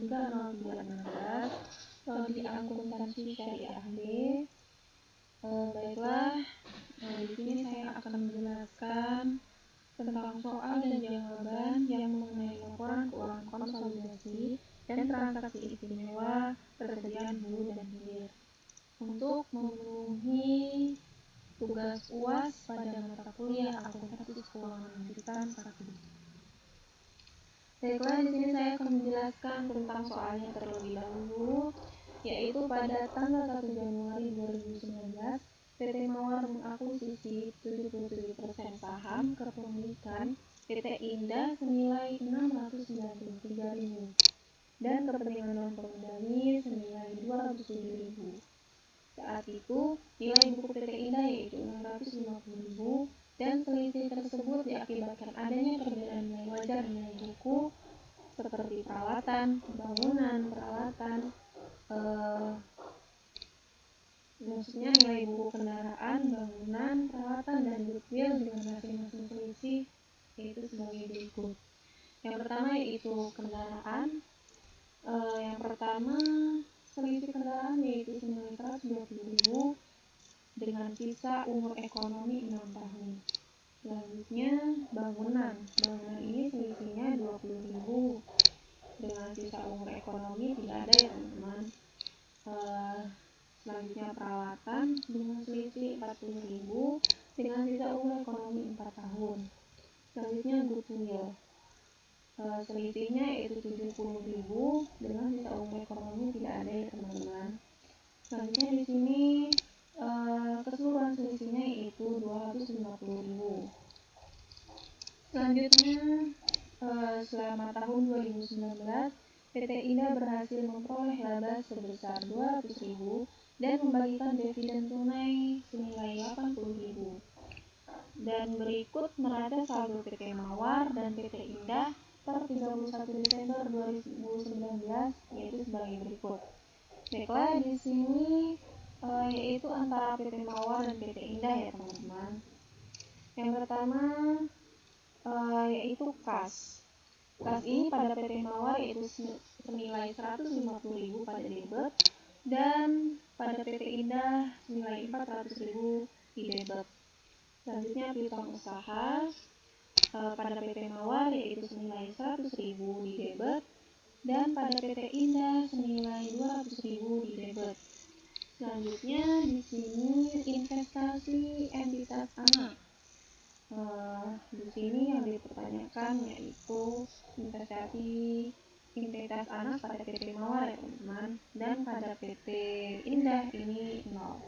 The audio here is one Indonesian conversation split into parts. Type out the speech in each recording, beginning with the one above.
juga 0316 prodi akuntansi syariah B. Baiklah, di sini saya akan menjelaskan tentang soal dan jawaban yang mengenai laporan keuangan konsolidasi dan transaksi istimewa persediaan hulu dan hilir untuk memenuhi tugas UAS pada mata kuliah akuntansi keuangan lanjutan 1. Baiklah, di sini saya akan menjelaskan tentang soalnya terlebih dahulu, yaitu pada tanggal 1 Januari 2019, PT Mawar mengakuisisi 77% saham kepemilikan PT Indah senilai 693.000 dan kepentingan non-pengendali senilai 207.000. Saat itu, nilai buku PT Indah yaitu 650.000 dan selisih tersebut diakibatkan adanya perbedaan nilai wajar nilai buku seperti peralatan, bangunan, maksudnya nilai buku kendaraan, bangunan, peralatan, dan goodwill dengan masing-masing selisih yaitu sebagai berikut. Yang pertama yaitu kendaraan. Yang pertama selisih kendaraan yaitu senilai 120.000 dengan sisa umur ekonomi 6 tahun. Selanjutnya bangunan ini selisihnya 20.000 dengan sisa umur ekonomi tidak ada ya teman-teman. Selanjutnya peralatan dengan selisih 40.000 dengan sisa umur ekonomi 4 tahun. Selanjutnya goodwill, selisihnya yaitu 70.000 dengan sisa umur ekonomi tidak ada ya teman-teman. Selanjutnya di sini keseluruhan selisihnya yaitu 250.000. Selanjutnya selama tahun 2019 PT Indah berhasil memperoleh laba sebesar 200.000 dan membagikan dividen tunai senilai 80.000. Dan berikut neraca saldo PT Mawar dan PT Indah per 31 Desember 2019 yaitu sebagai berikut. Baiklah, di sini yaitu antara PT Mawar dan PT Indah ya teman-teman. Yang pertama yaitu kas. Kas ini pada PT Mawar yaitu senilai 150.000 pada debit dan pada PT Indah senilai 400.000 di debit. Selanjutnya piutang usaha pada PT Mawar yaitu senilai 100.000 di debit dan pada PT Indah senilai 200.000 di debit. Selanjutnya di sini investasi entitas anak. Di sini yang dipertanyakan yaitu investasi entitas anak pada PT Mawar ya teman-teman, dan pada PT Indah ini 0.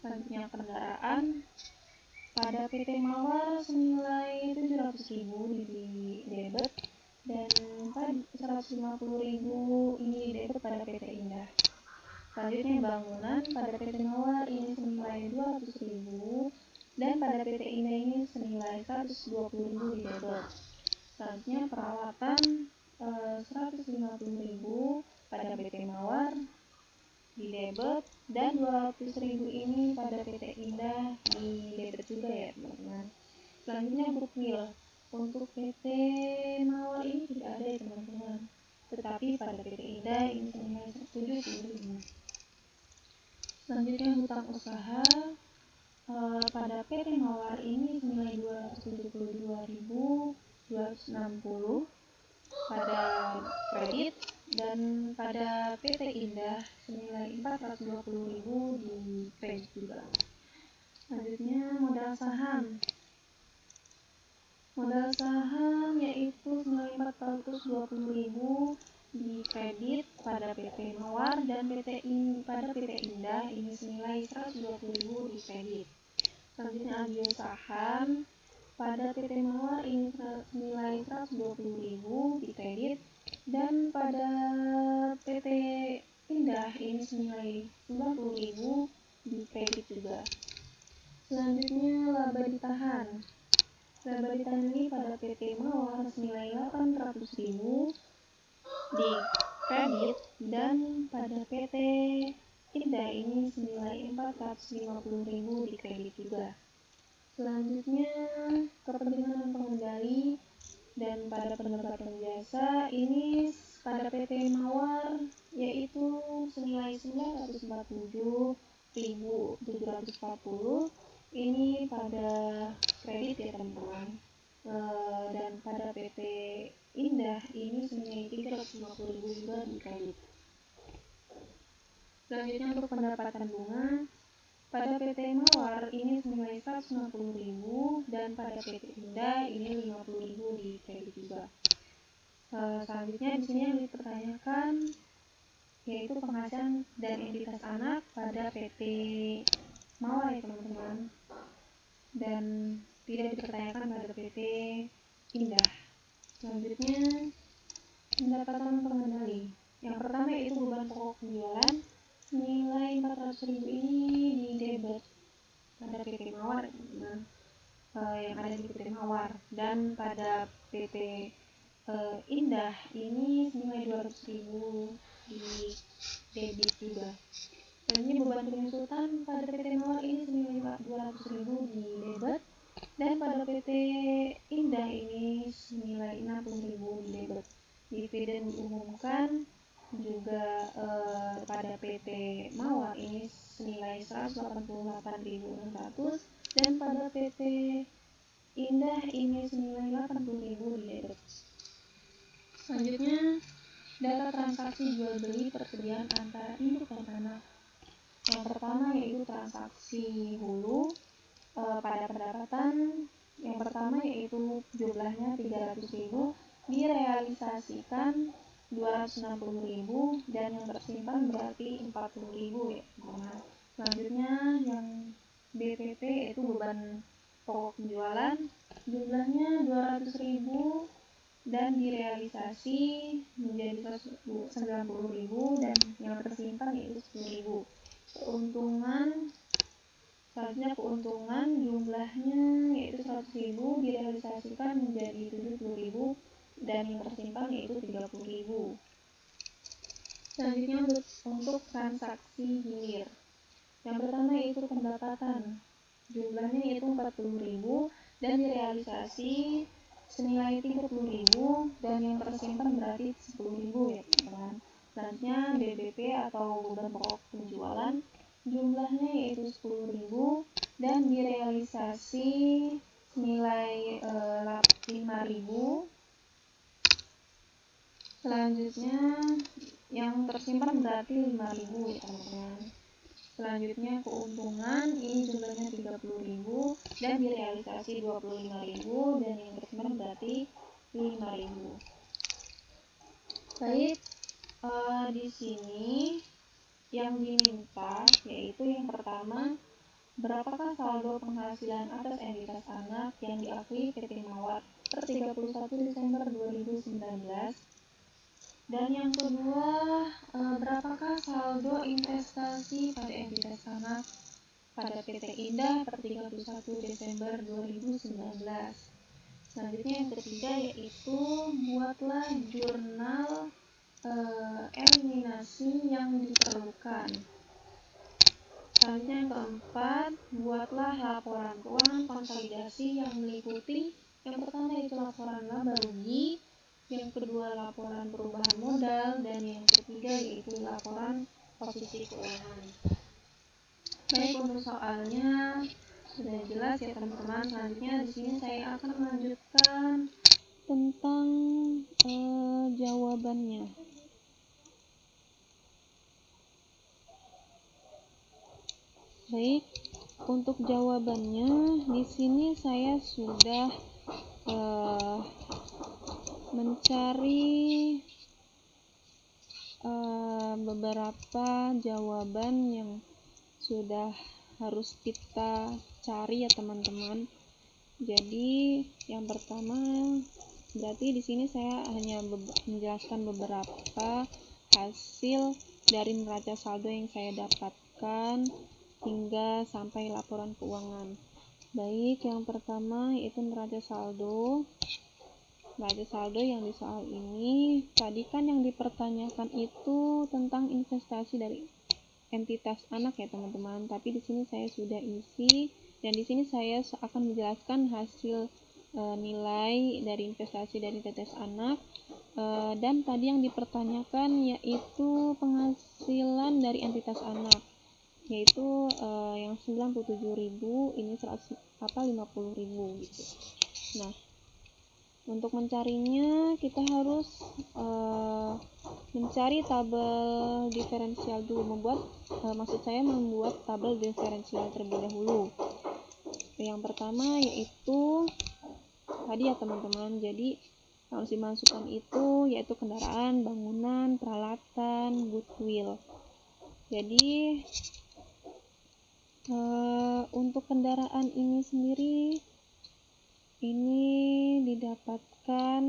Selanjutnya kendaraan pada PT Mawar senilai 700.000 di debit dan 150.000 ini debit pada PT Indah. Selanjutnya bangunan pada PT Mawar ini senilai 200.000 dan pada PT Indah ini senilai 120.000 di debit. Selanjutnya peralatan 150.000 pada PT Mawar di debit dan 200.000 ini pada PT Indah di debit juga ya teman-teman. Selanjutnya goodwill untuk PT Mawar ini tidak ada ya teman-teman, tetapi pada PT Indah ini senilai 70.000. Selanjutnya hutang usaha pada PT Mawar ini senilai 272.260 pada kredit dan pada PT Indah senilai 420.000 di kredit juga. Selanjutnya modal saham. Modal saham yaitu senilai 420.000 di kredit pada PT Mawar dan pada PT Indah ini senilai 120.000 di kredit. Selanjutnya agio saham pada PT Mawar ini senilai 120.000 di kredit dan pada PT Indah ini senilai 90.000 di kredit juga. Selanjutnya laba ditahan. Laba ditahan ini pada PT Mawar senilai 800.000 di kredit dan pada PT Indah ini senilai 450.000 di kredit juga. Selanjutnya kepentingan pengendali dan pada pendapatan jasa ini pada PT Mawar yaitu senilai 947.740. Ini pada kredit ya teman-teman. Dan pada PT Indah ini senilai 350.000 juga di kredit. Selanjutnya untuk pendapatan bunga, pada PT Mawar ini senilai 150.000 dan pada PT Indah ini 50.000 di kredit juga. Selanjutnya di sini yang dipertanyakan yaitu penghasilan dan entitas anak pada PT Mawar ya teman-teman, dan tidak dipertanyakan pada PT Indah. Selanjutnya pendapatan pengendali. Yang pertama yaitu beban pokok penjualan senilai 400.000 ini di debit pada PT Mawar teman-teman, yang ada di PT Mawar, dan pada PT Indah ini senilai 200.000 di debit juga. Dan ini beban penyusutan pada PT Mawar ini senilai 200.000 di debit, dan pada PT Indah ini senilai 60.000 di debit. Dividen diumumkan juga pada PT Mawar ini senilai 188.600 dan pada PT Indah ini senilai 80.000 di debit. Selanjutnya data transaksi jual beli persediaan antara induk dan anak. Yang pertama yaitu transaksi hulu pada pendapatan. Yang pertama yaitu jumlahnya 300.000, direalisasikan 260.000 dan yang tersimpan berarti 40.000 ya teman-teman. Selanjutnya yang BPP yaitu beban pokok penjualan, jumlahnya 200.000 dan direalisasi menjadi 90.000 dan yang tersimpan yaitu 10.000. Selanjutnya keuntungan jumlahnya yaitu 100.000 direalisasikan menjadi 70.000 dan yang tersimpan yaitu 30.000. Selanjutnya untuk transaksi hilir. Yang pertama yaitu pendapatan, jumlahnya yaitu 40.000 dan direalisasi senilai 30.000 dan yang tersimpan berarti 10.000 ya teman-teman. Selanjutnya BBP atau beban pokok penjualan, jumlahnya yaitu 10.000 dan direalisasi senilai 5.000. Selanjutnya yang tersimpan berarti 5.000 ya teman-teman. Selanjutnya keuntungan ini jumlahnya 30.000 dan direalisasi 25.000 dan yang tersimpan berarti 5.000. Baik, di sini yang diminta yaitu yang pertama, berapakah saldo penghasilan atas entitas anak yang diakui PT Mawar per 31 Desember 2019? Dan yang kedua, berapakah saldo investasi pada entitas anak pada PT Indah per 31 Desember 2019? Selanjutnya yang ketiga yaitu buatlah jurnal eliminasi yang diperlukan. Selanjutnya yang keempat, buatlah laporan keuangan konsolidasi yang meliputi yang pertama yaitu laporan laba rugi, yang kedua laporan perubahan modal, dan yang ketiga yaitu laporan posisi keuangan. Baik, untuk soalnya sudah jelas ya teman-teman. Selanjutnya di sini saya akan melanjutkan tentang jawabannya. Baik, untuk jawabannya di sini saya sudah mencari beberapa jawaban yang sudah harus kita cari ya teman-teman. Jadi yang pertama berarti di sini saya hanya menjelaskan beberapa hasil dari neraca saldo yang saya dapatkan hingga sampai laporan keuangan. Baik, yang pertama yaitu neraca saldo. Neraca saldo yang di soal ini tadi kan yang dipertanyakan itu tentang investasi dari entitas anak ya teman-teman, tapi di sini saya sudah isi dan di sini saya akan menjelaskan hasil nilai dari investasi dari tetes anak, dan tadi yang dipertanyakan yaitu penghasilan dari entitas anak, yaitu yang 97.000, ini 50.000 gitu. Nah, untuk mencarinya kita harus mencari tabel diferensial dulu, maksud saya membuat tabel diferensial terlebih dahulu. Yang pertama yaitu tadi ya teman-teman, jadi harus dimasukkan itu yaitu kendaraan, bangunan, peralatan, goodwill. Jadi untuk kendaraan ini sendiri ini didapatkan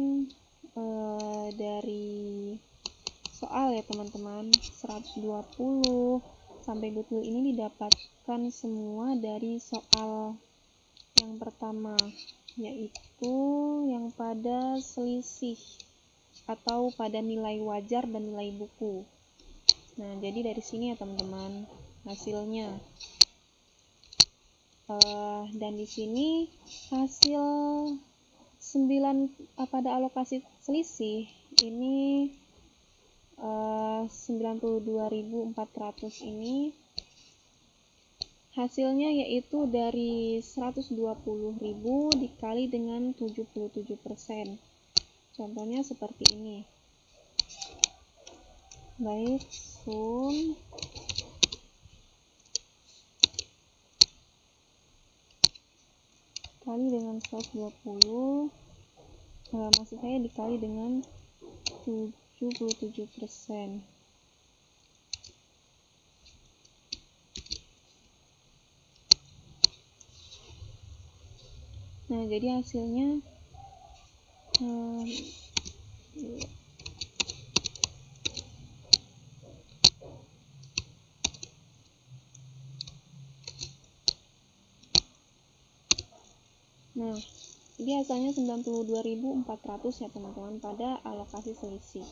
dari soal ya teman-teman, 120 sampai goodwill ini didapatkan semua dari soal yang pertama, yaitu yang pada selisih atau pada nilai wajar dan nilai buku. Nah, jadi dari sini ya teman-teman hasilnya. Dan di sini hasil 9 pada alokasi selisih ini 92.400 ini hasilnya yaitu dari 120.000 dikali dengan 77%. Contohnya seperti ini. Baik, sum kali dengan 120, maksud saya dikali dengan 77%. Nah, jadi hasilnya nah, jadi hasilnya 92.400 ya teman-teman pada alokasi selisih.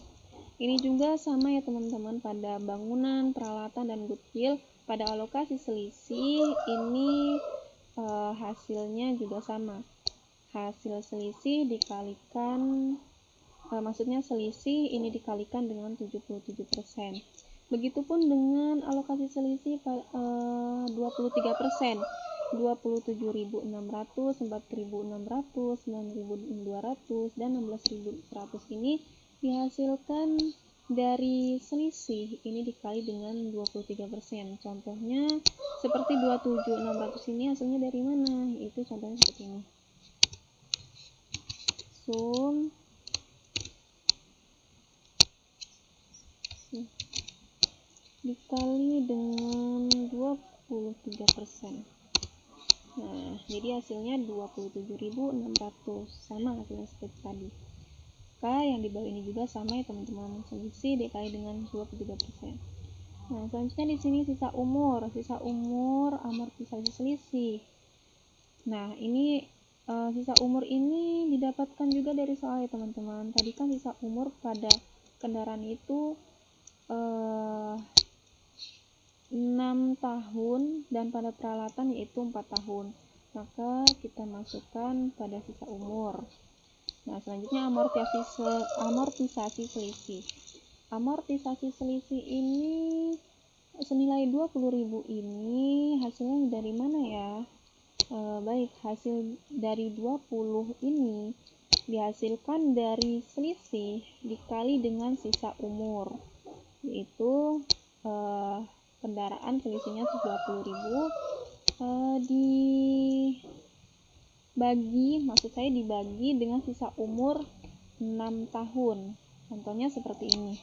Ini juga sama ya teman-teman pada bangunan, peralatan, dan goodwill. Pada alokasi selisih ini hasilnya juga sama. Hasil selisih dikalikan, maksudnya selisih ini dikalikan dengan 77%. Begitupun dengan alokasi selisih 23%. 27.600, 4.600, 9.200, dan 16.100 ini dihasilkan dari selisih ini dikali dengan 23%. Contohnya seperti 27.600 ini hasilnya dari mana? Itu contohnya seperti ini. Sum dikali dengan 23%. Nah, jadi hasilnya 27.600, sama hasilnya seperti tadi. Yang di bawah ini juga sama ya teman-teman, selisih dikali dengan 23%. Nah, selanjutnya di sini sisa umur amortisasi selisih. Nah, ini sisa umur ini didapatkan juga dari soal ya teman-teman. Tadi kan sisa umur pada kendaraan itu 6 tahun dan pada peralatan yaitu 4 tahun. Maka kita masukkan pada sisa umur. Nah, selanjutnya amortisasi selisih. Amortisasi selisih ini senilai 20.000 ini hasilnya dari mana ya? Baik, hasil dari 20 ini dihasilkan dari selisih dikali dengan sisa umur, yaitu kendaraan selisihnya 20.000 dibagi dengan sisa umur 6 tahun. Contohnya seperti ini.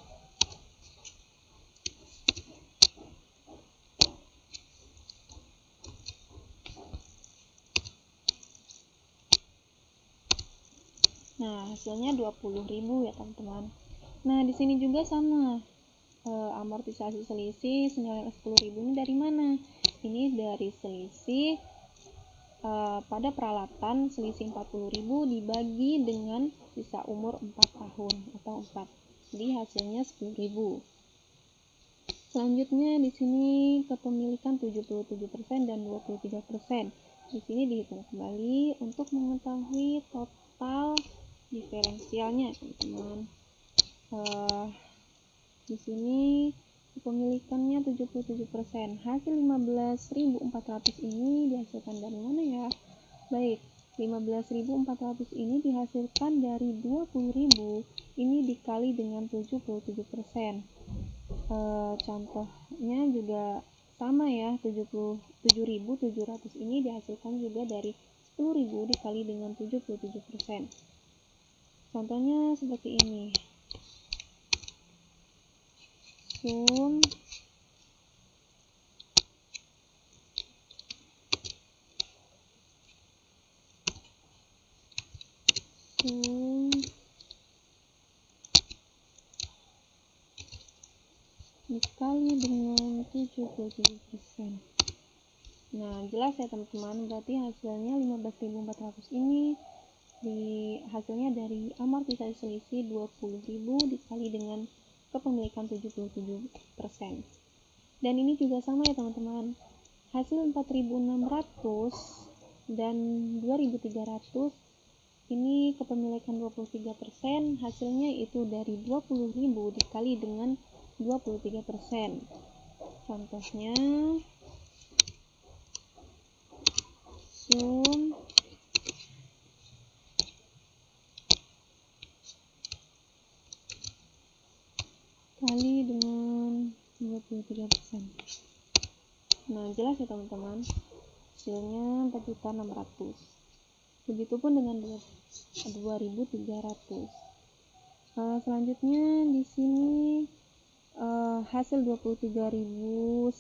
Nah, hasilnya 20.000 ya teman-teman. Nah, di sini juga sama. Amortisasi selisih senilai 10.000 ini dari mana? Ini dari selisih pada peralatan selisih 40.000 dibagi dengan sisa umur 4 tahun atau 4. Jadi hasilnya 10.000. Selanjutnya di sini kepemilikan 77% dan 23%. Di sini dihitung kembali untuk mengetahui total diferensialnya, teman-teman. Di sini kepemilikannya 77%. Hasil 15.400 ini dihasilkan dari mana ya? Baik, 15.400 ini dihasilkan dari 20.000 ini dikali dengan 77%. Contohnya juga sama ya, 77.700 ini dihasilkan juga dari 10.000 dikali dengan 77%. Contohnya seperti ini. Sum dikali dengan 77%. Nah, jelas ya teman-teman, berarti hasilnya 15.400 ini hasilnya dari amortisasi selisih 20.000 dikali dengan kepemilikan 77%. Dan ini juga sama ya teman-teman. Hasil 4.600 dan 2.300 ini kepemilikan 23%, hasilnya itu dari 20.000 dikali dengan 23%. Contohnya sum kali dengan 23%. Nah, jelas ya teman-teman, hasilnya 4.600. Begitupun dengan 2.300. Selanjutnya di sini hasil 23.100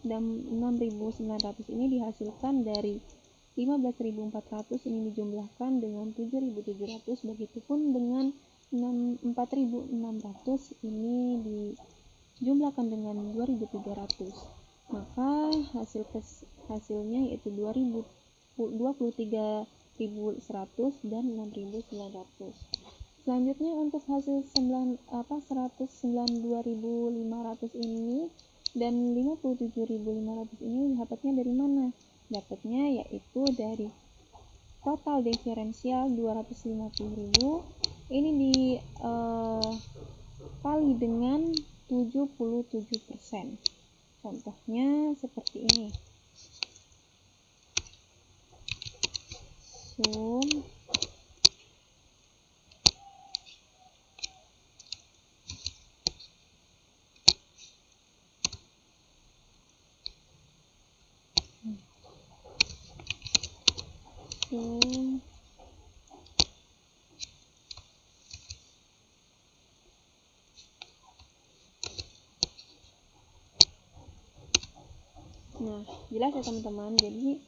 dan 6.900 ini dihasilkan dari 15.400 ini dijumlahkan dengan 7.700, begitupun dengan 4.600 ini dijumlahkan dengan 2.300, maka hasilnya yaitu 23.100 dan 6.900. Selanjutnya untuk hasil 192.500 ini dan 57.500 ini dapatnya dari mana? Dapatnya yaitu dari total diferensial 250.000 ini dikali dengan 77%. Contohnya seperti ini. Sum Nah, jelas ya teman-teman. Jadi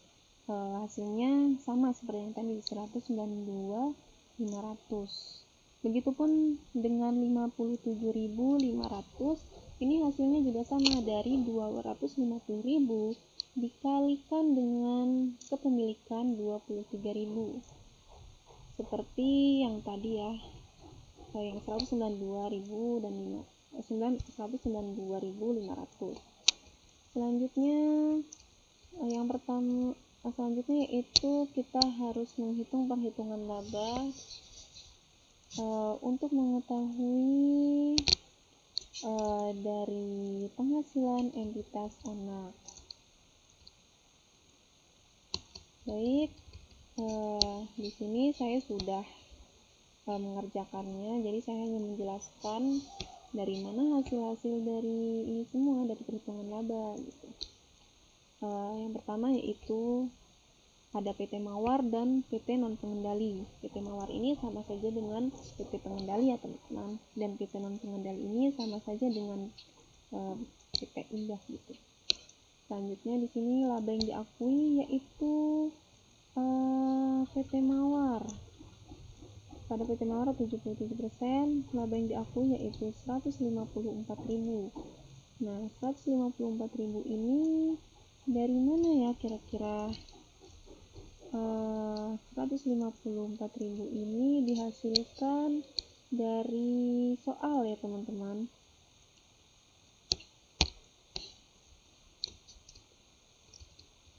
hasilnya sama seperti yang tadi, 192.500. Begitupun dengan 57.500, ini hasilnya juga sama, dari 250.000 dikalikan dengan kepemilikan 23.000. Seperti yang tadi ya, yang 192.000 dan 192.500. Selanjutnya selanjutnya yaitu kita harus menghitung perhitungan laba untuk mengetahui dari penghasilan entitas anak. Baik, di sini saya sudah mengerjakannya, jadi saya hanya menjelaskan dari mana hasil-hasil dari ini semua, dari perhitungan laba gitu. Yang pertama yaitu ada PT Mawar dan PT non pengendali. PT Mawar ini sama saja dengan PT pengendali ya teman-teman, dan PT non pengendali ini sama saja dengan PT Indah gitu. Selanjutnya di sini laba yang diakui yaitu PT Mawar. Pada PT Mawar 77%, laba yang diakui yaitu 154.000. Nah, 154.000 ini dari mana ya kira-kira? 154.000 ini dihasilkan dari soal ya teman-teman.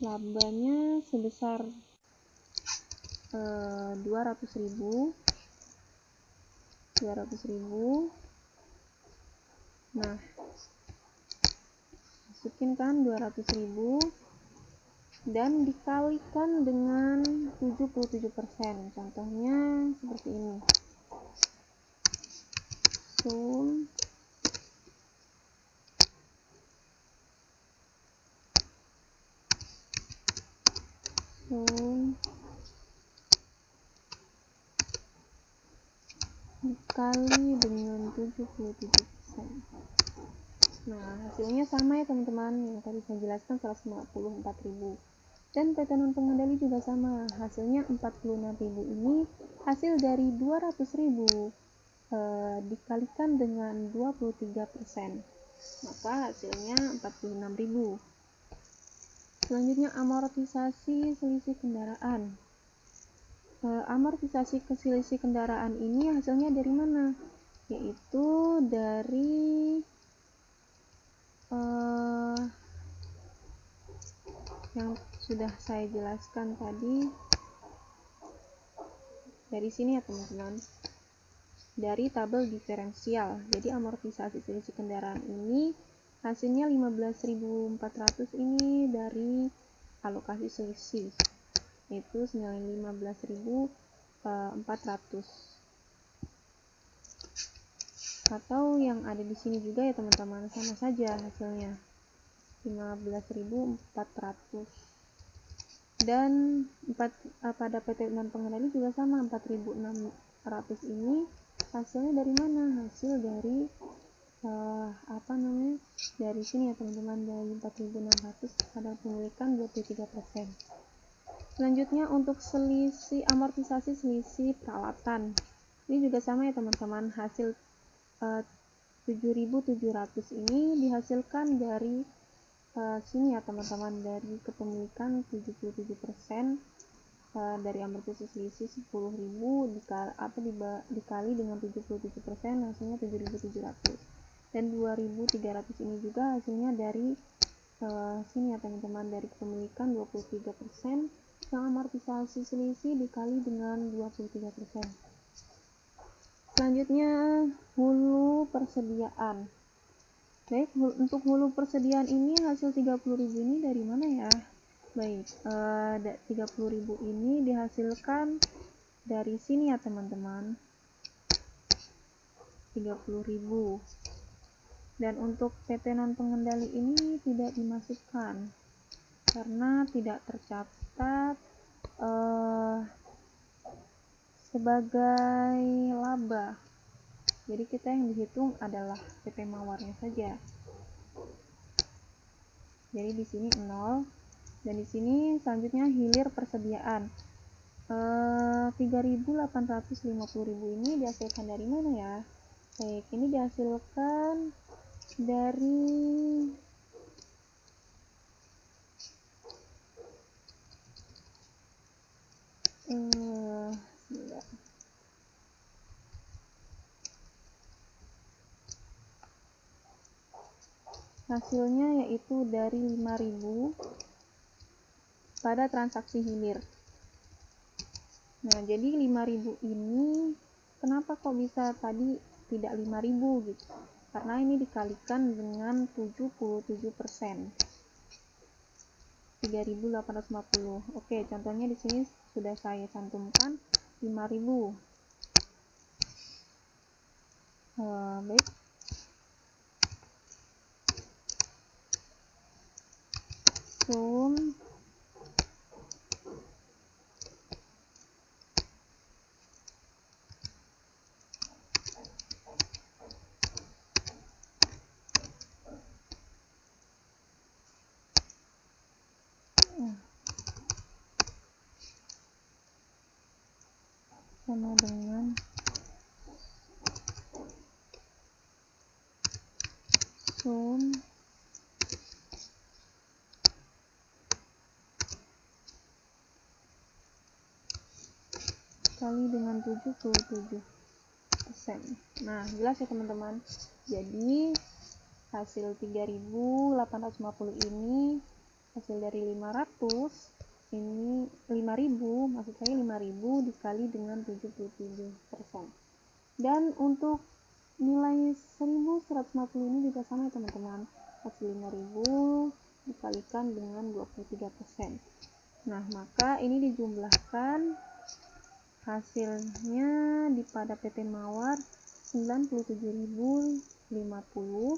labanya sebesar 200.000. Nah, masukin kan 200.000 dan dikalikan dengan 77%. Contohnya seperti ini. Sum dikali dengan 77%. Nah, hasilnya sama ya teman-teman, yang tadi saya jelaskan 154.000. Dan PT non pengendali juga sama, hasilnya 46.000 ini hasil dari 200.000 dikalikan dengan 23%. Maka hasilnya 46.000. Selanjutnya amortisasi selisih kendaraan. Amortisasi selisih kendaraan ini hasilnya dari mana? Yaitu dari yang sudah saya jelaskan tadi, dari sini ya teman-teman, dari tabel diferensial. Jadi amortisasi selisih kendaraan ini hasilnya 15.400 ini dari alokasi selisih, itu senilai 15.400. Atau yang ada di sini juga ya teman-teman, sama saja hasilnya 15.400. Dan pada PT non pengendali juga sama, 4.600 ini hasilnya dari mana? Hasil dari dari sini ya teman-teman, dari 4.600 pada pemilikan 23%. Selanjutnya untuk selisih amortisasi selisih peralatan, ini juga sama ya teman-teman, hasil 7.700 ini dihasilkan dari sini ya teman-teman, dari kepemilikan 77%, dari amortisasi selisih 10.000 dikali dengan 77%, hasilnya 7.700. Dan 2.300 ini juga hasilnya dari sini ya teman-teman, dari kepemilikan 23%, yang amortisasi selisih dikali dengan 23%. Selanjutnya hulu persediaan. Baik, untuk hulu persediaan ini hasil 30.000 ini dari mana ya? Baik, 30.000 ini dihasilkan dari sini ya teman-teman, 30.000. Dan untuk PT non pengendali ini tidak dimasukkan karena tidak tercatat sebagai laba. Jadi kita yang dihitung adalah PT Mawarnya saja. Jadi di sini 0, dan di sini selanjutnya hilir persediaan. 3.850.000 ini dihasilkan dari mana ya? Baik, ini dihasilkan dari hasilnya yaitu dari 5.000 pada transaksi hilir. Nah, jadi 5.000 ini kenapa kok bisa tadi tidak 5.000 gitu? Karena ini dikalikan dengan 77%. 3.850. Oke, contohnya di sini sudah saya cantumkan 5.000. Baik. Sum sama dengan sum kali dengan 77%. Nah, jelas ya teman-teman. Jadi hasil 3.850 ini hasil dari 500 ini 5.000, maksud saya 5.000 dikali dengan 77%. Dan untuk nilai 1150 ini juga sama ya teman-teman, hasil 5.000 dikalikan dengan 23%. Nah, maka ini dijumlahkan, hasilnya pada PT Mawar 97.050,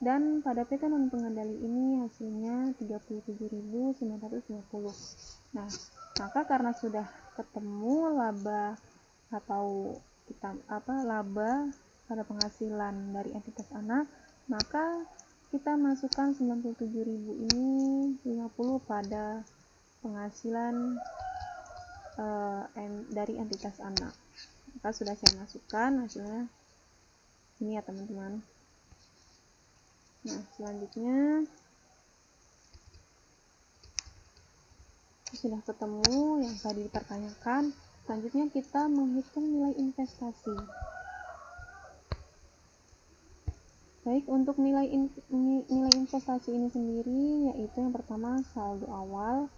dan pada PT non pengendali ini hasilnya 37.950. Nah, maka karena sudah ketemu laba atau laba pada penghasilan dari entitas anak, maka kita masukkan 97.000 ini 50 pada penghasilan dari entitas anak. Maka sudah saya masukkan hasilnya ini ya teman-teman. Nah, selanjutnya sudah ketemu yang tadi dipertanyakan. Selanjutnya kita menghitung nilai investasi. Baik, untuk nilai investasi ini sendiri yaitu yang pertama saldo awal,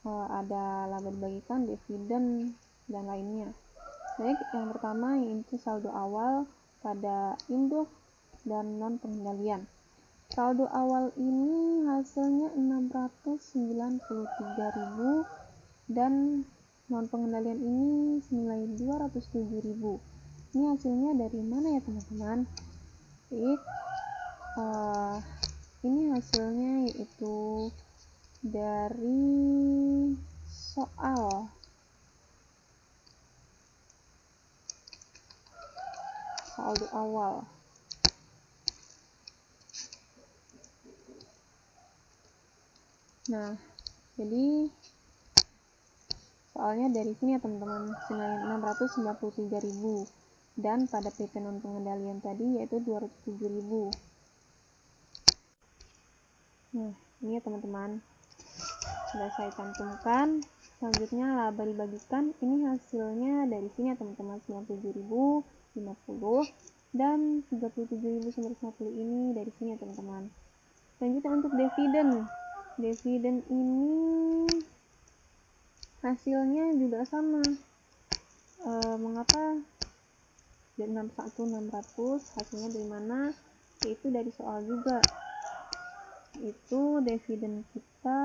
ada laba dibagikan, dividen, dan lainnya. Baik, yang pertama yaitu saldo awal pada induk dan non pengendalian. Saldo awal ini hasilnya 693.000 dan non pengendalian ini senilai 207.000. Ini hasilnya dari mana ya teman-teman? Baik, ini hasilnya yaitu dari soal saldo awal. Nah, jadi soalnya dari sini ya teman-teman, senilai 693.000 dan pada PT non pengendalian tadi yaitu 207.000. Nah, ini ya teman-teman, sudah saya cantumkan. Selanjutnya laba dibagikan, ini hasilnya dari sini ya teman-teman, 97.050 dan 37.950 ini dari sini ya teman-teman. Selanjutnya untuk dividen ini hasilnya juga sama. Mengapa 600 hasilnya dari mana? Yaitu dari soal juga. Itu dividen kita.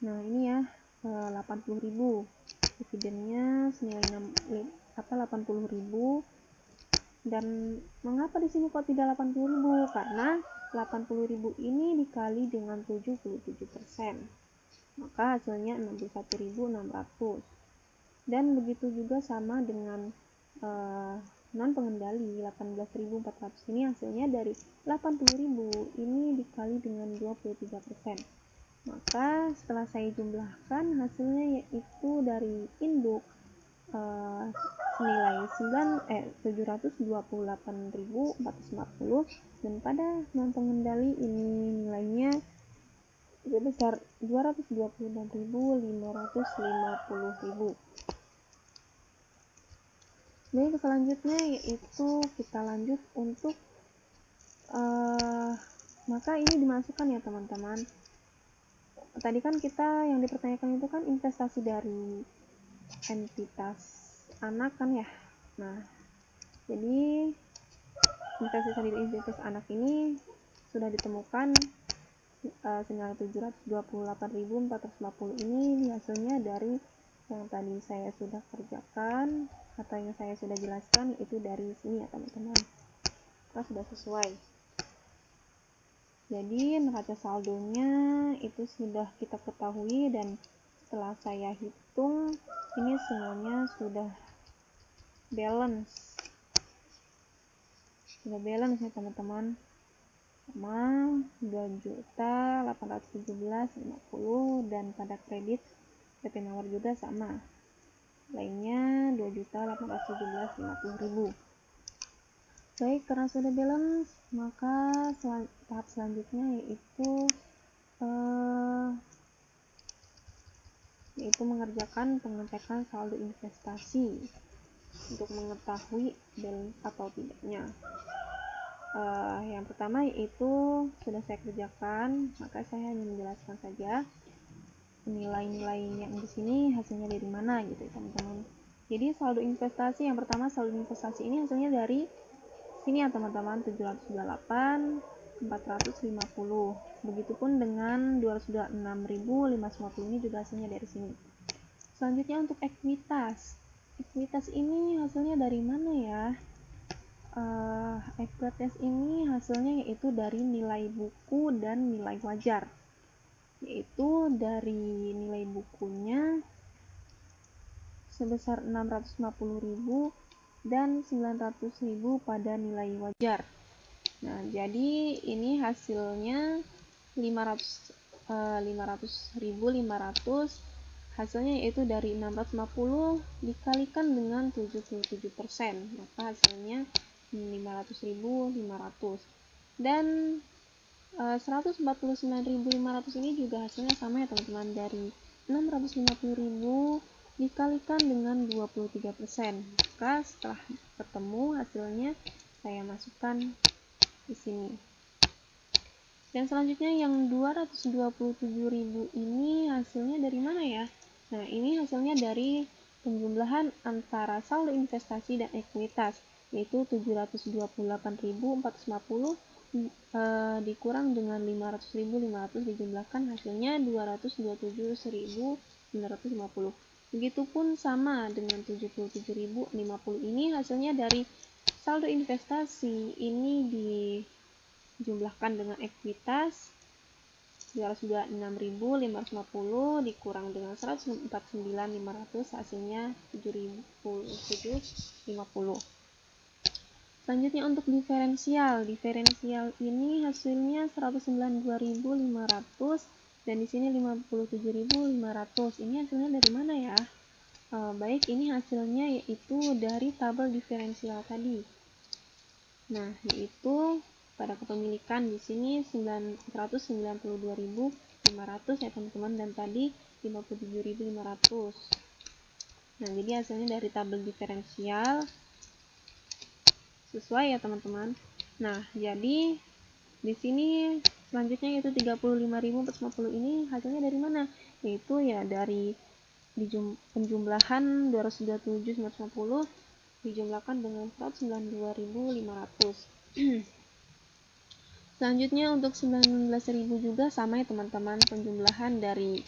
Nah, ini ya 80.000. Dividennya senilai 80.000. Dan mengapa di sini kok tidak 80.000? Karena 80.000 ini dikali dengan 77%. Maka hasilnya 61.600. Dan begitu juga sama dengan non pengendali 18.400 ini hasilnya dari 80.000 ini dikali dengan 23%. Maka setelah saya jumlahkan hasilnya yaitu dari induk senilai 728.450 dan pada non pengendali ini nilainya sebesar 226.550.000. Baik, selanjutnya yaitu kita lanjut untuk maka ini dimasukkan ya teman-teman. Tadi kan kita yang dipertanyakan itu kan investasi dari entitas anak kan ya. Nah, jadi investasi dari entitas anak ini sudah ditemukan senilai 728.450 ini hasilnya dari yang tadi saya sudah kerjakan atau yang saya sudah jelaskan, itu dari sini ya teman-teman. Kita sudah sesuai. Jadi neraca saldonya itu sudah kita ketahui dan setelah saya hitung ini semuanya sudah balance. Sudah balance ya teman-teman. Sama 2.817.50 dan pada kredit PT Mawar juga sama. Lainnya 2.817.50.000. Baik, karena sudah balance, maka tahap selanjutnya yaitu mengerjakan pengecekan saldo investasi untuk mengetahui balance atau tidaknya. Yang pertama yaitu sudah saya kerjakan, maka saya hanya menjelaskan saja nilai-nilainya di sini hasilnya dari mana gitu teman-teman. Jadi saldo investasi yang pertama, saldo investasi ini hasilnya dari sini ya teman-teman, 728 450. Begitupun dengan 226.550 ini juga hasilnya dari sini. Selanjutnya untuk ekuitas. Ekuitas ini hasilnya dari mana ya? Ekuitas ini hasilnya yaitu dari nilai buku dan nilai wajar. Yaitu dari nilai bukunya sebesar 650.000 dan 900.000 pada nilai wajar. Nah, jadi ini hasilnya 500.500 hasilnya yaitu dari 650 dikalikan dengan 77%, maka hasilnya 500.500. Dan 149.500 ini juga hasilnya sama ya teman-teman, dari 650.000 dikalikan dengan 23%. Maka setelah ketemu hasilnya saya masukkan di sini. Dan selanjutnya yang 227.000 ini hasilnya dari mana ya? Nah, ini hasilnya dari penjumlahan antara saldo investasi dan ekuitas, yaitu 728.450 dikurang dengan 500.500 dijumlahkan hasilnya 227.950. Begitupun sama dengan 77.050 ini hasilnya dari saldo investasi ini dijumlahkan dengan ekuitas 226.550 dikurang dengan 149.500 hasilnya 7.750. Selanjutnya untuk diferensial. Diferensial ini hasilnya 192.500 dan di sini 57.500. Ini hasilnya dari mana ya? Baik, ini hasilnya yaitu dari tabel diferensial tadi. Nah, yaitu pada kepemilikan di sini 192.500 ya teman-teman, dan tadi 57.500. Nah, jadi hasilnya dari tabel diferensial sesuai ya teman-teman. Nah, jadi di sini selanjutnya yaitu 35.450 ini hasilnya dari mana? Yaitu ya dari penjumlahan 227.950 dijumlahkan dengan 192.500. Selanjutnya untuk 19.000 juga sama ya teman-teman, penjumlahan dari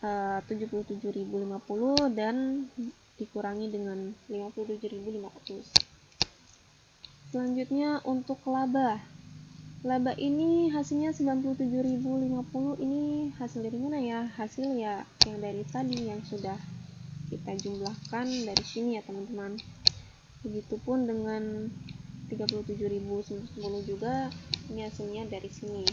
77.050 dan dikurangi dengan 57.500. Selanjutnya untuk laba. Laba ini hasilnya 97.050. Ini hasil dari mana ya? Hasil ya yang dari tadi yang sudah kita jumlahkan dari sini ya teman-teman. Begitupun dengan 37.910 juga ini hasilnya dari sini.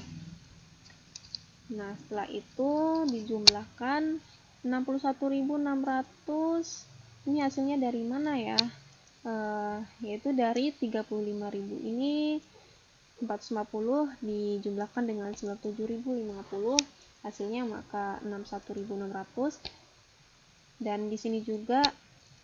Nah, setelah itu dijumlahkan 61.600. Ini hasilnya dari mana ya? Yaitu dari 35.000 ini 450 dijumlahkan dengan 97.050 hasilnya maka 61.600. Dan di sini juga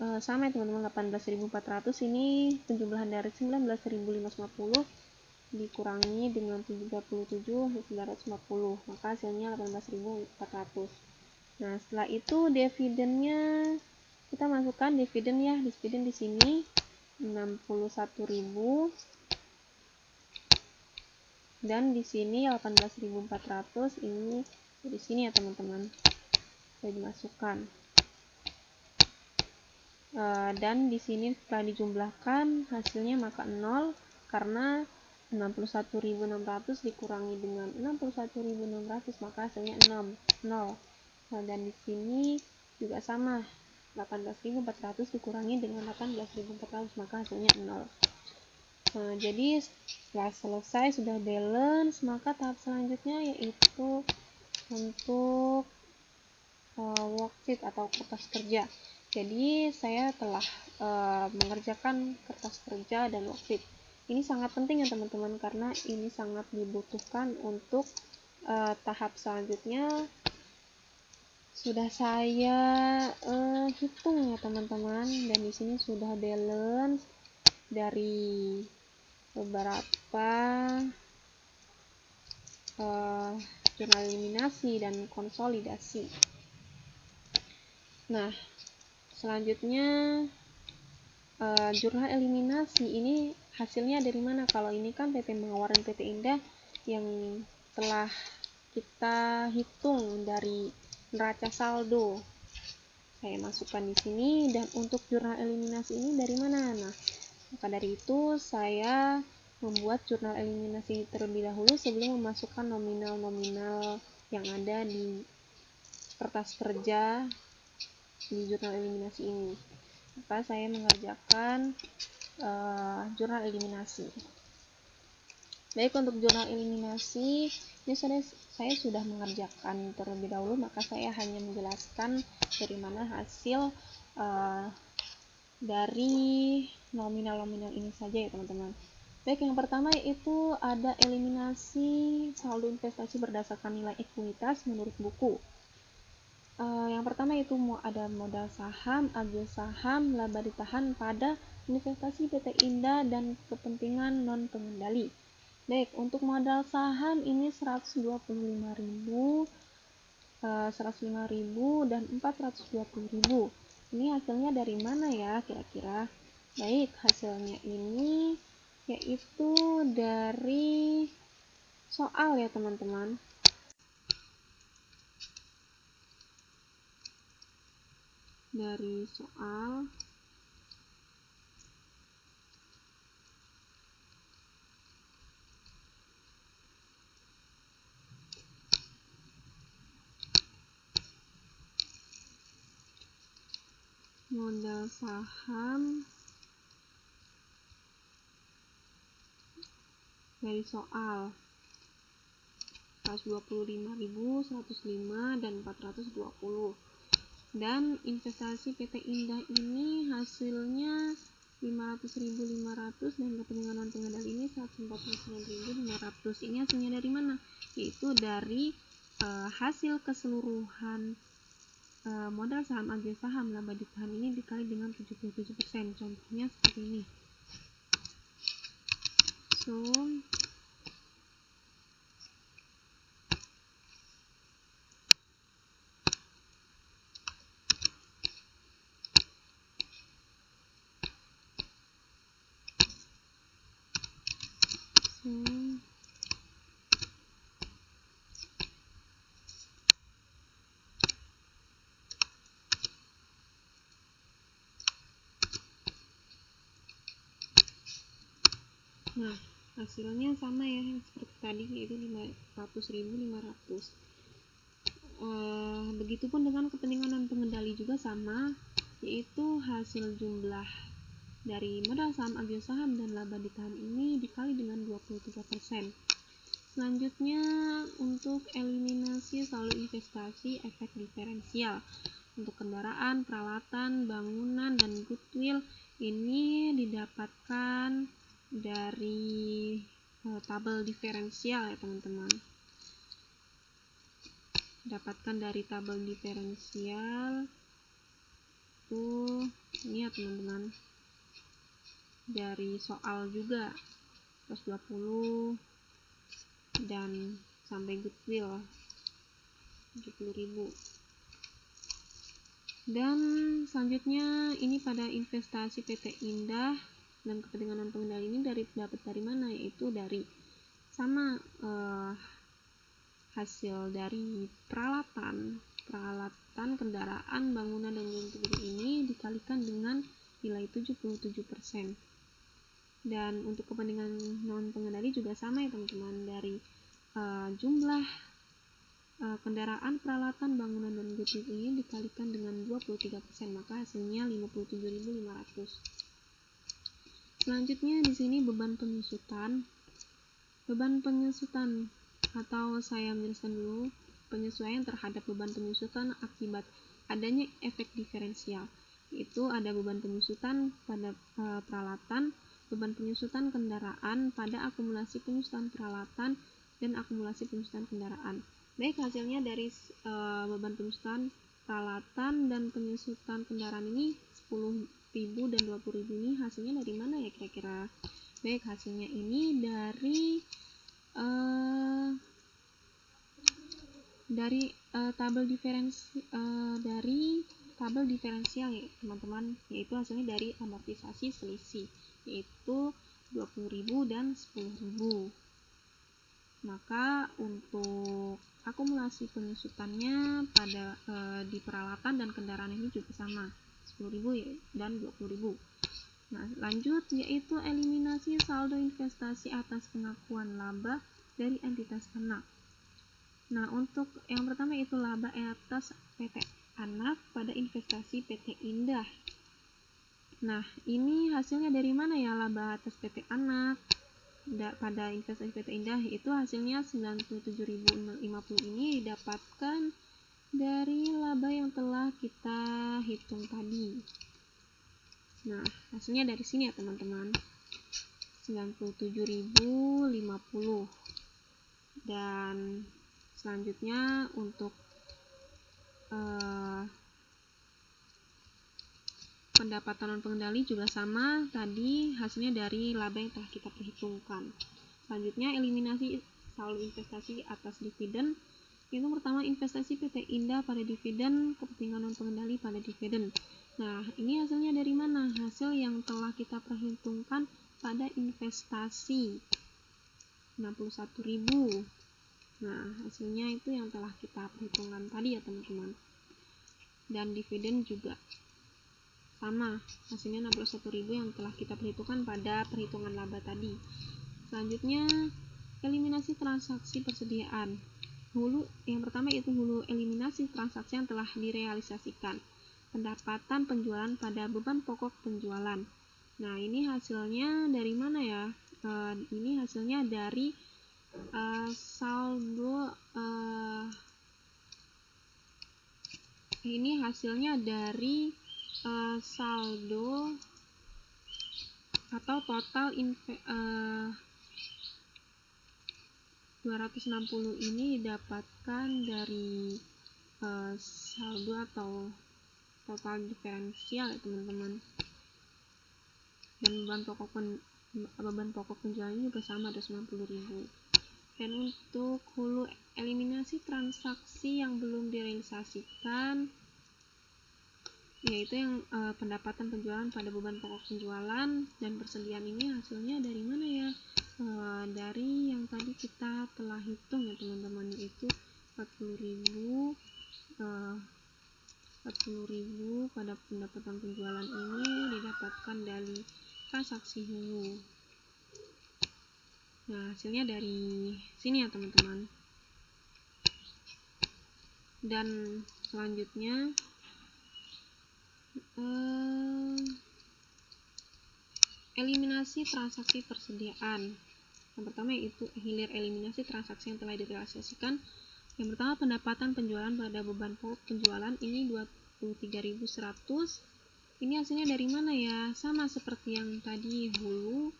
sama ya teman-teman, 18.400 ini penjumlahan dari 19.550 dikurangi dengan 37.950 maka hasilnya 18.400. Nah, setelah itu dividennya kita masukkan dividen ya, dividen di sini 61.000 dan di sini 18.400 ini di sini ya teman-teman saya dimasukkan. Dan di sini setelah dijumlahkan hasilnya maka 0 karena 61.600 dikurangi dengan 61.600 maka hasilnya 0. Dan di sini juga sama, 18.400 dikurangi dengan 18.400 maka hasilnya 0. Jadi setelah selesai sudah balance, maka tahap selanjutnya yaitu untuk worksheet atau kertas kerja. Jadi saya telah mengerjakan kertas kerja dan worksheet. Ini sangat penting ya teman-teman, karena ini sangat dibutuhkan untuk tahap selanjutnya. Sudah saya hitung ya teman-teman, dan di sini sudah balance dari beberapa jurnal eliminasi dan konsolidasi. Nah, selanjutnya jurnal eliminasi ini hasilnya dari mana? Kalau ini kan PT Mawar dan PT Indah yang telah kita hitung dari neraca saldo. Saya masukkan di sini, dan untuk jurnal eliminasi ini dari mana? Nah, maka dari itu saya membuat jurnal eliminasi terlebih dahulu sebelum memasukkan nominal-nominal yang ada di kertas kerja di jurnal eliminasi ini. Maka saya mengerjakan jurnal eliminasi. Baik, untuk jurnal eliminasi ini saya sudah mengerjakan terlebih dahulu, maka saya hanya menjelaskan dari mana hasil dari nominal-nominal ini saja ya teman-teman. Baik, yang pertama yaitu ada eliminasi saldo investasi berdasarkan nilai ekuitas menurut buku. Yang pertama itu ada modal saham, agen saham, laba ditahan pada investasi PT Indah dan kepentingan non pengendali. Baik, untuk modal saham ini 125.000, 105.000 dan 420.000. Ini hasilnya dari mana ya kira-kira? Baik, hasilnya ini yaitu dari soal ya teman-teman. Dari soal modal saham dari soal 125.000, 105 dan 420. Dan investasi PT Indah ini hasilnya 500.500 dan kepentingan non pengendali ini 149.500. Ini hasilnya dari mana? Yaitu dari hasil keseluruhan modal saham, agen saham, laba ditahan ini dikali dengan 77%. Contohnya seperti ini. Nah, hasilnya sama ya seperti tadi, yaitu 500.500. Begitupun dengan kepentingan non pengendali juga sama, yaitu hasil jumlah dari modal saham, agen saham dan laba ditahan ini dikali dengan 23%. Selanjutnya untuk eliminasi saldo investasi efek diferensial. Untuk kendaraan, peralatan, bangunan, dan goodwill ini didapatkan dari tabel diferensial ya teman-teman. Dapatkan dari tabel diferensial tuh ini ya teman-teman, dari soal juga 120 dan sampai goodwill 70.000. Dan selanjutnya ini pada investasi PT Indah dan kepentingan non pengendali ini dapat dari mana? Yaitu dari sama hasil dari peralatan, kendaraan, bangunan dan goodwill ini dikalikan dengan nilai 77%. Dan untuk kepentingan non pengendali juga sama ya teman-teman, dari jumlah kendaraan, peralatan, bangunan dan goodwill ini dikalikan dengan 23%, maka hasilnya 57.500. Selanjutnya di sini beban penyusutan. Beban penyusutan, atau saya menjelaskan dulu penyesuaian terhadap beban penyusutan akibat adanya efek diferensial. Itu ada beban penyusutan pada peralatan, beban penyusutan kendaraan pada akumulasi penyusutan peralatan dan akumulasi penyusutan kendaraan. Baik, hasilnya dari beban penyusutan peralatan dan penyusutan kendaraan ini 10.000 dan 20.000 ini hasilnya dari mana ya kira-kira? baik hasilnya ini dari tabel diferensial ya teman-teman, yaitu hasilnya dari amortisasi selisih, yaitu 20.000 dan 10.000. Maka untuk akumulasi penyusutannya pada di peralatan dan kendaraan ini juga sama, 10.000 dan 20.000. Nah, lanjut yaitu eliminasi saldo investasi atas pengakuan laba dari entitas anak. Nah, untuk yang pertama itu laba atas PT Anak pada investasi PT Indah. Nah, ini hasilnya dari mana ya laba atas PT Anak pada investasi PT Indah? Itu hasilnya 97.050 ini didapatkan dari laba yang telah kita hitung tadi. Nah, hasilnya dari sini ya teman-teman, 97.050. Dan selanjutnya untuk pendapatan non pengendali juga sama, tadi hasilnya dari laba yang telah kita perhitungkan. Selanjutnya eliminasi saldo investasi atas dividen. Itu pertama investasi PT Indah pada dividen, kepentingan non pengendali pada dividen. Nah, ini hasilnya dari mana? Hasil yang telah kita perhitungkan pada investasi 61.000. Nah, hasilnya itu yang telah kita perhitungkan tadi ya teman-teman. Dan dividen juga sama, hasilnya 61.000 yang telah kita perhitungkan pada perhitungan laba tadi. Selanjutnya eliminasi transaksi persediaan. Hulu yang pertama itu hulu eliminasi transaksi yang telah direalisasikan. Pendapatan penjualan pada beban pokok penjualan. Nah, ini hasilnya dari mana ya? Ini hasilnya dari saldo ini hasilnya dari saldo atau total 260 ini didapatkan dari saldo atau total diferensial ya teman-teman. Dan beban pokok penjualan juga sama, ada 90.000. Dan untuk hulu eliminasi transaksi yang belum direalisasikan, yaitu yang pendapatan penjualan pada beban pokok penjualan dan persediaan, ini hasilnya dari mana ya? Dari yang tadi kita telah hitung ya teman-teman, yaitu 40.000 pada pendapatan penjualan ini didapatkan dari transaksi hulu. Nah, hasilnya dari sini ya teman-teman. Dan selanjutnya eliminasi transaksi persediaan. Yang pertama yaitu hilir eliminasi transaksi yang telah direalisasikan. Yang pertama pendapatan penjualan pada beban pokok penjualan ini 23.100. Ini hasilnya dari mana ya? Sama seperti yang tadi, hulu,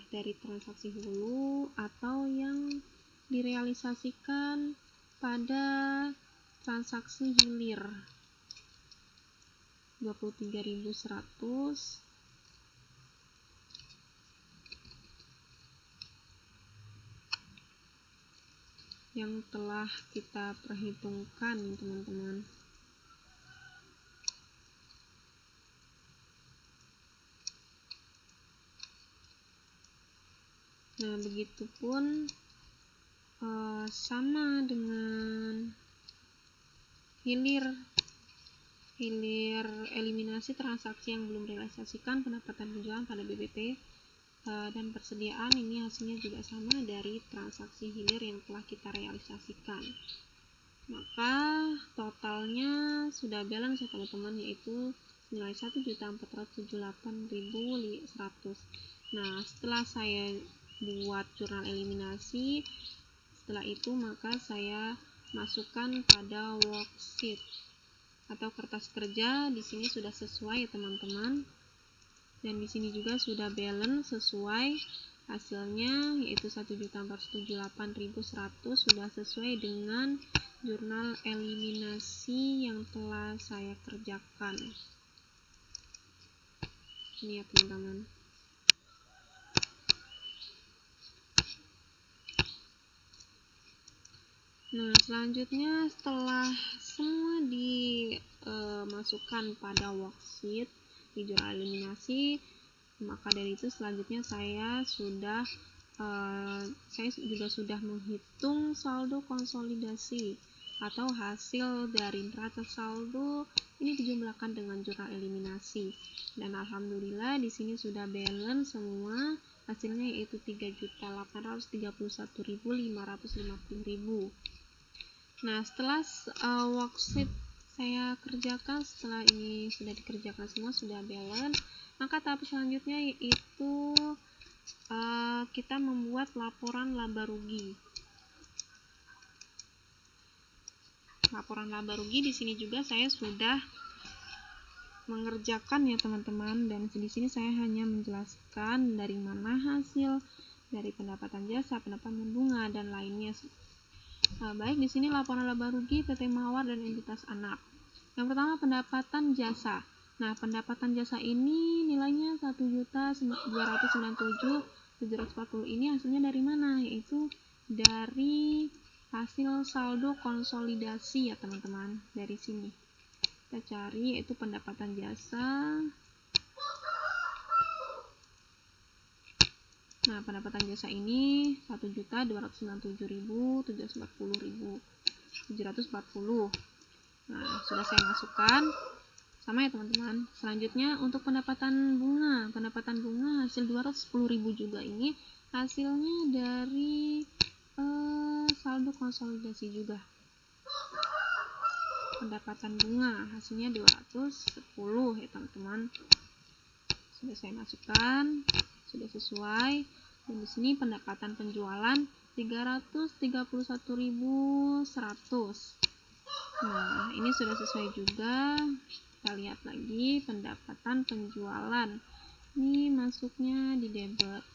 dari transaksi hulu atau yang direalisasikan pada transaksi hilir 23.100 yang telah kita perhitungkan teman-teman. Nah, begitupun sama dengan hilir eliminasi transaksi yang belum realisasikan, pendapatan penjualan pada BBP dan persediaan, ini hasilnya juga sama dari transaksi hilir yang telah kita realisasikan. Maka totalnya sudah balance ya teman-teman, yaitu nilai 1.478.100. Nah, setelah saya buat jurnal eliminasi, setelah itu maka saya masukkan pada worksheet atau kertas kerja. Di sini sudah sesuai ya teman-teman, dan di sini juga sudah balance sesuai hasilnya, yaitu 1.478.100 sudah sesuai dengan jurnal eliminasi yang telah saya kerjakan. Ini ya teman-teman. Nah, selanjutnya setelah semua dimasukkan pada worksheet di jurnal eliminasi, maka dari itu selanjutnya saya juga sudah menghitung saldo konsolidasi atau hasil dari neraca saldo ini dijumlahkan dengan jurnal eliminasi. Dan alhamdulillah di sini sudah balance semua, hasilnya yaitu 3.831.550.000. Nah, setelah worksheet saya kerjakan, setelah ini sudah dikerjakan semua, sudah balance, maka tahap selanjutnya yaitu kita membuat laporan laba rugi. Laporan laba rugi di sini juga saya sudah mengerjakan ya teman-teman, dan di sini saya hanya menjelaskan dari mana hasil dari pendapatan jasa, pendapatan bunga dan lainnya. Baik, di sini laporan laba rugi PT Mawar dan entitas anak. Yang pertama, pendapatan jasa. Nah, pendapatan jasa ini nilainya 1.297.740. Ini hasilnya dari mana? Yaitu dari hasil saldo konsolidasi ya teman-teman. Dari sini kita cari yaitu pendapatan jasa. Nah, pendapatan jasa ini 1.297.740. Nah, sudah saya masukkan. Sama ya teman-teman. Selanjutnya untuk pendapatan bunga hasil 210.000 juga, ini hasilnya dari saldo konsolidasi juga. Pendapatan bunga hasilnya 210 ya teman-teman. Sudah saya masukkan, sudah sesuai. Dan di sini pendapatan penjualan 331.100. Nah, ini sudah sesuai juga. Kita lihat lagi pendapatan penjualan. Ini masuknya di debit.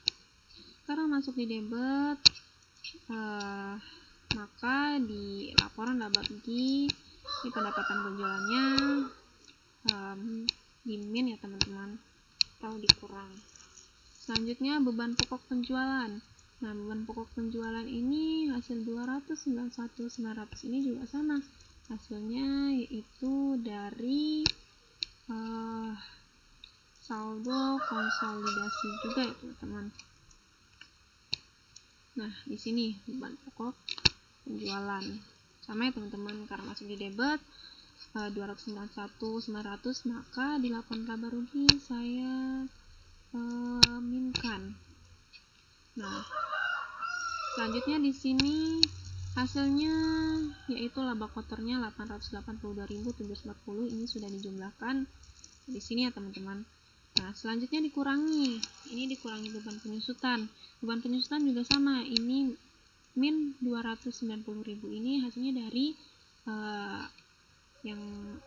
Karena masuk di debit, maka di laporan laba rugi di pendapatan penjualannya di min ya teman-teman, atau dikurang. Selanjutnya beban pokok penjualan. Nah, beban pokok penjualan ini hasil 291.900 ini juga sama. Hasilnya yaitu dari saldo konsolidasi juga ya teman-teman. Nah, di sini beban pokok penjualan sama ya teman-teman, karena masuk di debit 291.900, maka di laporan laba rugi saya minkan. Nah, selanjutnya di sini hasilnya yaitu laba kotornya 882.740. Ini sudah dijumlahkan di sini ya teman-teman. Nah, selanjutnya dikurangi. Ini dikurangi beban penyusutan. Beban penyusutan juga sama. Ini min 290.000. Ini hasilnya dari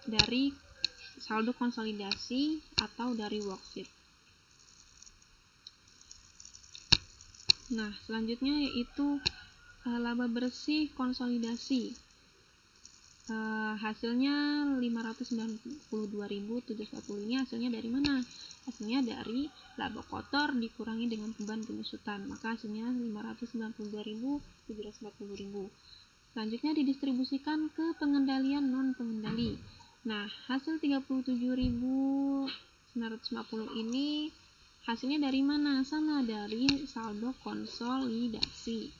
dari saldo konsolidasi atau dari worksheet. Nah, selanjutnya yaitu laba bersih konsolidasi. Hasilnya 592.740. Ini hasilnya dari mana? Hasilnya dari laba kotor dikurangi dengan beban penyusutan, maka hasilnya 592.740. Selanjutnya didistribusikan ke pengendalian non pengendali. Nah, hasil 37.950 ini hasilnya dari mana? Sama, dari saldo konsolidasi.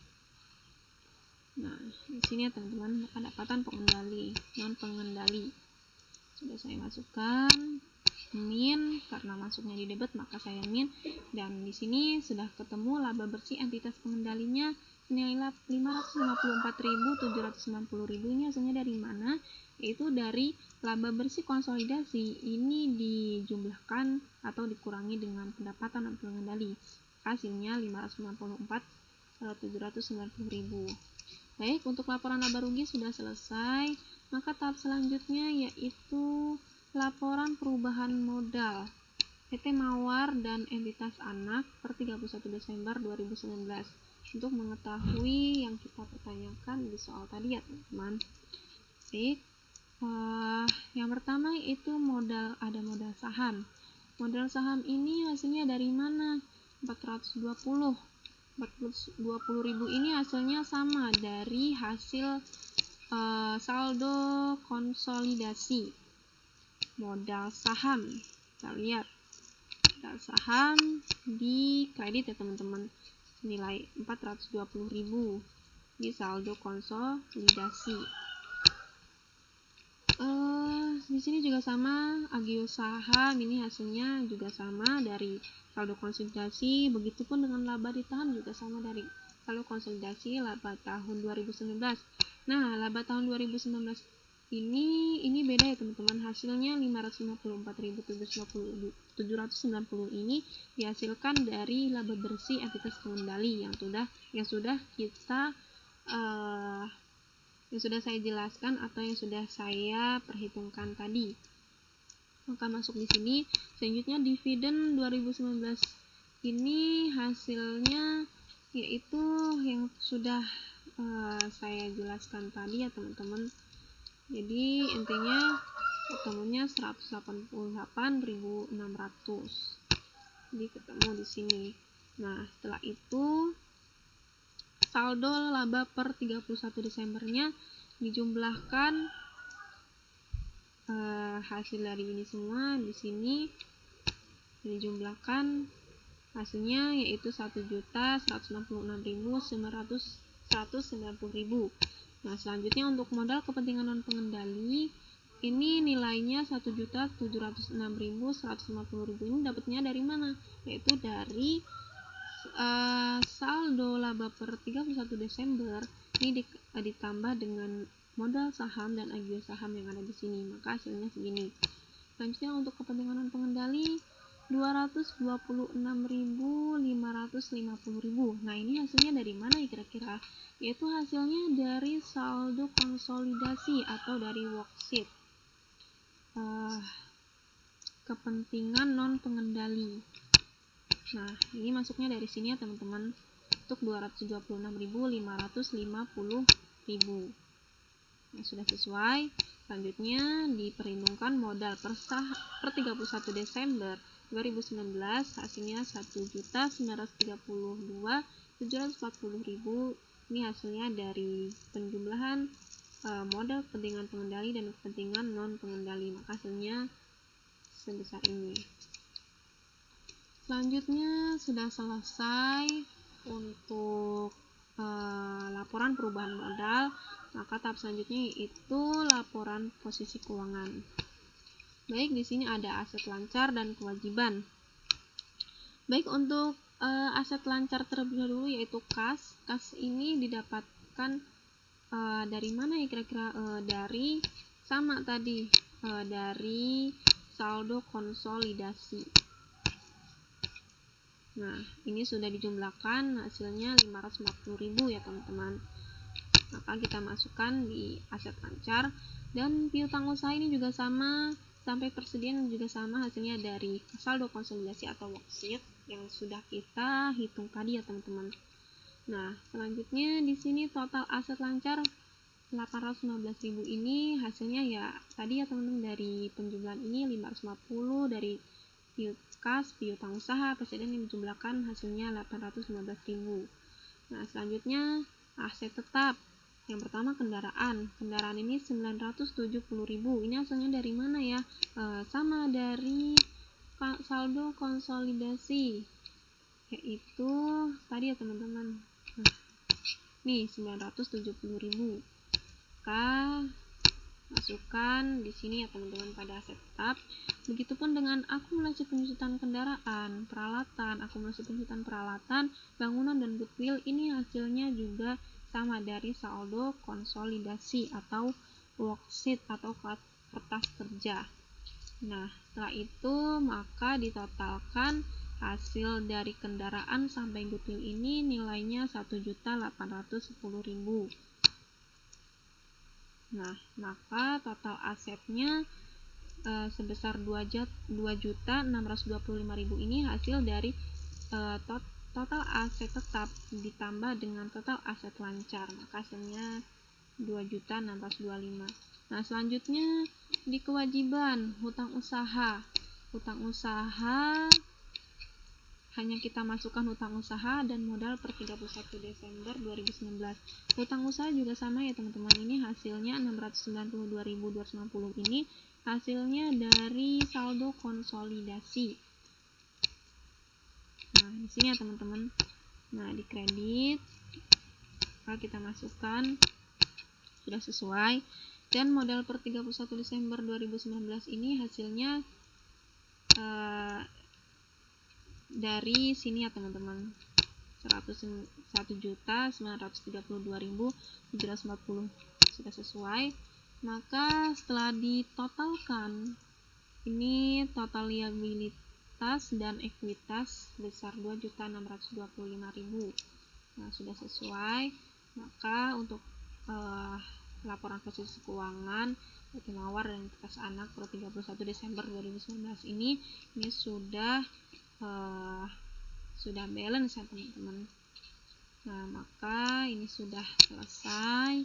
Nah, di sini ya teman-teman, pendapatan pengendali, non pengendali. Sudah saya masukkan min, karena masuknya di debit maka saya min. Dan di sini sudah ketemu laba bersih entitas pengendalinya nilai 554.790.000. Ini hasilnya dari mana? Yaitu dari laba bersih konsolidasi. Ini dijumlahkan atau dikurangi dengan pendapatan non pengendali. Hasilnya 554.790.000. Baik, untuk laporan laba rugi sudah selesai. Maka tahap selanjutnya yaitu laporan perubahan modal PT Mawar dan entitas anak per 31 Desember 2019. Untuk mengetahui yang kita pertanyakan di soal tadi ya teman-teman. Baik, yang pertama itu ada modal saham. Modal saham ini hasilnya dari mana? 420. 420.000 ini hasilnya sama dari hasil saldo konsolidasi modal saham. Kita lihat modal saham di kredit ya teman-teman, nilai 420.000 di saldo konsolidasi. Di sini juga sama, agio saham ini hasilnya juga sama dari saldo konsolidasi, begitupun dengan laba ditahan juga sama dari saldo konsolidasi laba tahun 2019. Nah, laba tahun 2019 ini beda ya teman-teman, hasilnya 554.790 ini dihasilkan dari laba bersih entitas pengendali yang sudah saya jelaskan atau yang sudah saya perhitungkan tadi. Maka masuk di sini. Selanjutnya dividen 2019 ini hasilnya yaitu yang sudah saya jelaskan tadi ya teman-teman. Jadi intinya ketemunya 188.600. Jadi ketemu di sini. Nah, setelah itu saldo laba per 31 Desembernya dijumlahkan hasil dari ini semua di sini dijumlahkan hasilnya yaitu 1.166.190.000. Nah, selanjutnya untuk modal kepentingan non pengendali ini nilainya 1.706.150.000. Ini dapatnya dari mana? Yaitu dari saldo laba per 31 Desember ini ditambah dengan modal saham dan agio saham yang ada di sini, maka hasilnya segini. Selanjutnya untuk kepentingan non pengendali 226.550.000. Nah, ini hasilnya dari mana ya kira-kira? Yaitu hasilnya dari saldo konsolidasi atau dari worksheet kepentingan non pengendali. Nah, ini masuknya dari sini ya teman-teman, untuk 226.550.000. Nah, sudah sesuai. Selanjutnya diperhitungkan modal per 31 Desember 2019 hasilnya 1.932.740.000. Ini hasilnya dari penjumlahan modal kepentingan pengendali dan kepentingan non pengendali, maka hasilnya sebesar ini. Selanjutnya sudah selesai untuk laporan perubahan modal, maka tahap selanjutnya yaitu laporan posisi keuangan. Baik, di sini ada aset lancar dan kewajiban. Baik, untuk aset lancar terlebih dahulu yaitu kas. Kas ini didapatkan dari mana ya kira-kira? Dari sama tadi, dari saldo konsolidasi. Nah, ini sudah dijumlahkan hasilnya 540.000 ya teman-teman. Maka kita masukkan di aset lancar. Dan piutang usaha ini juga sama, sampai persediaan juga sama, hasilnya dari saldo konsolidasi atau worksheet yang sudah kita hitung tadi ya teman-teman. Nah, selanjutnya di sini total aset lancar 815.000 ini hasilnya ya tadi ya teman-teman, dari penjumlahan ini 550 dari kas, piutang usaha, persediaan yang dijumlahkan hasilnya 815.000. Nah, selanjutnya aset tetap. Yang pertama kendaraan. Kendaraan ini 970.000. Ini hasilnya dari mana ya? Sama dari saldo konsolidasi. Yaitu tadi ya teman-teman. Nah, nih 970.000. Maka masukkan di sini ya teman-teman pada aset tetap. Begitupun dengan akumulasi penyusutan kendaraan, peralatan, akumulasi penyusutan peralatan, bangunan dan goodwill, ini hasilnya juga sama dari saldo konsolidasi atau worksheet atau kertas kerja. Nah, setelah itu maka ditotalkan hasil dari kendaraan sampai goodwill ini nilainya 1.810.000. Nah, maka total asetnya sebesar 2.625.000 ini hasil dari total aset tetap ditambah dengan total aset lancar, maka hasilnya 2.625.000. Nah, selanjutnya di kewajiban hutang usaha. Hutang usaha hanya kita masukkan hutang usaha dan modal per 31 Desember 2019. Hutang usaha juga sama ya teman-teman, ini hasilnya 692.260 ini hasilnya dari saldo konsolidasi. Nah, di sini ya teman-teman. Nah, di kredit kita masukkan sudah sesuai, dan modal per 31 Desember 2019 ini hasilnya dari sini ya teman-teman, 101.932.740 sudah sesuai. Maka setelah ditotalkan, ini total liabilitas dan ekuitas sebesar 2.625.000. Nah, sudah sesuai. Maka untuk laporan posisi keuangan PT Mawar dan Entitas Anak per 31 Desember 2019 ini sudah balance ya teman-teman. Nah, maka ini sudah selesai.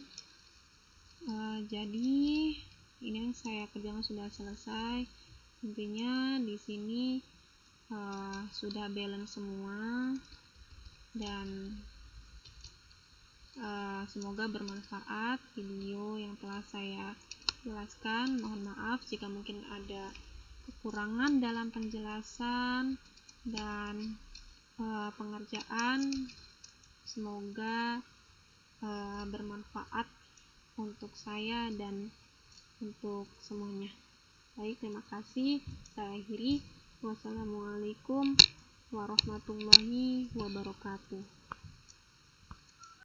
Jadi ini saya kerjakan sudah selesai. Intinya di sini sudah balance semua, dan semoga bermanfaat video yang telah saya jelaskan. Mohon maaf jika mungkin ada kekurangan dalam penjelasan dan pengerjaan. Semoga bermanfaat untuk saya dan untuk semuanya. Baik, terima kasih. Saya akhiri. Wassalamualaikum warahmatullahi wabarakatuh.